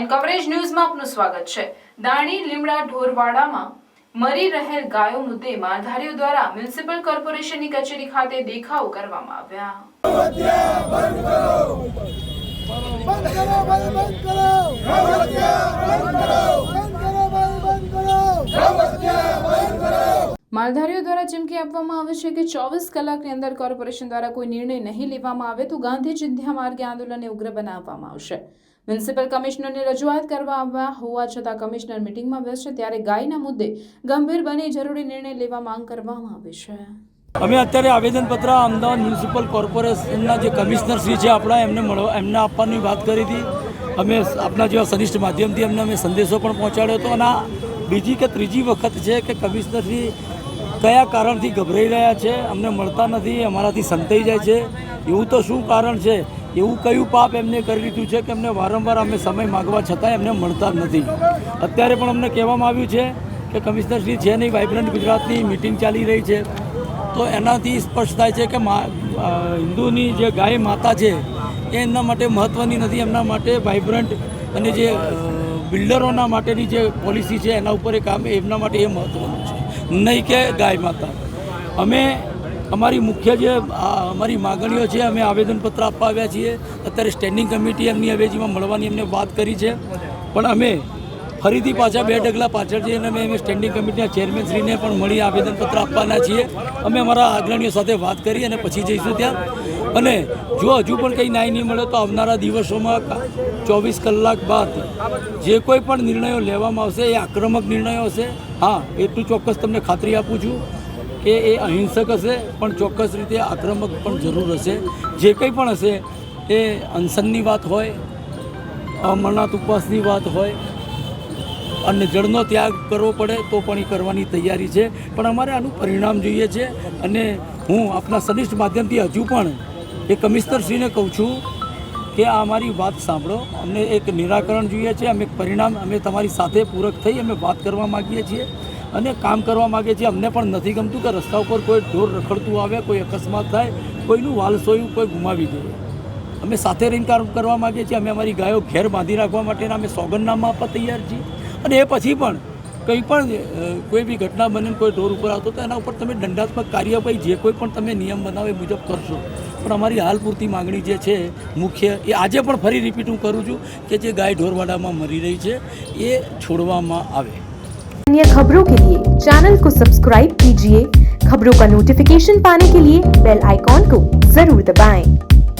And coverage ન્યૂઝમાં આપનું સ્વાગત છે। દાણી લીમડા ઢોરવાડામાં મરી રહેલ ગાયો મુદ્દે માલધારીઓ દ્વારા મ્યુનિસિપલ કોર્પોરેશનની કચેરી ખાતે દેખાવ કરવામાં આવ્યા। માલધારીઓ દ્વારા ચીમકી આપવામાં આવે છે કે 24 કલાકની અંદર કોર્પોરેશન દ્વારા કોઈ નિર્ણય નહીં લેવામાં આવે તો ગાંધી ચિંધ્યા માર્ગે આંદોલનને ઉગ્ર બનાવવામાં આવશે। મ્યુનિસિપલ કમિશનરને રજૂઆત કરવા આવ્યા હોવા છતાં કમિશનર મીટિંગમાં વ્યસ્ત છે ત્યારે ગાયના મુદ્દે ગંભીર બની જરૂરી નિર્ણય લેવા માંગ કરવામાં આવી છે। અમે અત્યારે આવેદનપત્ર અમદાવાદ મ્યુનિસિપલ કોર્પોરેશનના જે કમિશનર શ્રી છે આપણા એમને આપવાની વાત કરી હતી। અમે આપણા જેવા સનિષ્ઠ માધ્યમથી અમે સંદેશો પણ પહોંચાડ્યો હતો અને બીજી કે ત્રીજી વખત છે કે કમિશનર શ્રી કયા કારણથી ગભરાઈ રહ્યા છે, અમને મળતા નથી, અમારાથી સંતાઈ જાય છે। એવું તો શું કારણ છે, એવું કયું પાપ એમને કરી લીધું છે કે એમને વારંવાર અમે સમય માગવા છતાં એમને મળતા નથી। અત્યારે પણ અમને કહેવામાં આવ્યું છે કે કમિશનર શ્રી છે નહીં, વાઇબ્રન્ટ ગુજરાતની મિટિંગ ચાલી રહી છે તો એનાથી સ્પષ્ટ થાય છે કે હિન્દુની જે ગાય માતા છે એ એમના માટે મહત્ત્વની નથી, એમના માટે વાઇબ્રન્ટ અને જે બિલ્ડરોના માટેની જે પોલિસી છે એના ઉપર એ કામ એમના માટે એ મહત્ત્વનું છે, નહીં કે ગાય માતા। અમે અમારી મુખ્ય જે અમારી માગણીઓ છે અમે આવેદનપત્ર આપવા આવ્યા છીએ। અત્યારે સ્ટેન્ડિંગ કમિટી એમની અવેજીમાં મળવાની એમને વાત કરી છે, પણ અમે ફરીથી પાછા 2 ડગલા પાછળ જઈને અમે સ્ટેન્ડિંગ કમિટીના ચેરમેનશ્રીને પણ મળી આવેદનપત્ર આપવાના છીએ। અમે અમારા અગ્રણીઓ સાથે વાત કરી અને પછી જઈશું ત્યાં, અને જો હજુ પણ કંઈ ન્યાય નહીં મળે તો આવનારા દિવસોમાં 24 કલાક બાદ જે કોઈ પણ નિર્ણયો લેવામાં આવશે એ આક્રમક નિર્ણયો હશે। હા, એટલું ચોક્કસ તમને ખાતરી આપું છું કે એ અહિંસક હશે, પણ ચોક્કસ રીતે આક્રમક પણ જરૂર હશે। જે કંઈ પણ હશે એ અનશનની વાત હોય, અમરનાથ ઉપવાસની વાત હોય અને જળનો ત્યાગ કરવો પડે તો પણ એ કરવાની તૈયારી છે, પણ અમારે આનું પરિણામ જોઈએ છે। અને હું આપના સનિષ્ઠ માધ્યમથી હજુ પણ એ કમિશનરશ્રીને કહું છું કે આ અમારી વાત સાંભળો, અમને એક નિરાકરણ જોઈએ છે, અમે પરિણામ અમે તમારી સાથે પૂરક થઈ અમે વાત કરવા માગીએ છીએ અને કામ કરવા માગીએ છીએ। અમને પણ નથી ગમતું કે રસ્તા ઉપર કોઈ ઢોર રખડતું આવે, કોઈ અકસ્માત થાય, કોઈનું વાલસોયું કોઈ ગુમાવી દે। અમે સાથે રહીને કામ કરવા માગીએ છીએ। અમે અમારી ગાયો ઘેર બાંધી રાખવા માટેના અમે સોગંદનામા આપવા તૈયાર છીએ, અને એ પછી પણ કંઈ પણ કોઈ બી ઘટના બને, કોઈ ઢોર ઉપર આવતો તો એના ઉપર તમે દંડાત્મક કાર્યવાહી જે કોઈ પણ તમે નિયમ બનાવો એ મુજબ કરશો। પણ અમારી હાલ પૂરતી માગણી જે છે મુખ્ય એ આજે પણ ફરી રિપીટ હું કરું છું કે જે ગાય ઢોરવાડામાં મરી રહી છે એ છોડવામાં આવે। अन्य खबरों के लिए चैनल को सब्सक्राइब कीजिए। खबरों का नोटिफिकेशन पाने के लिए बेल आइकॉन को जरूर दबाएं।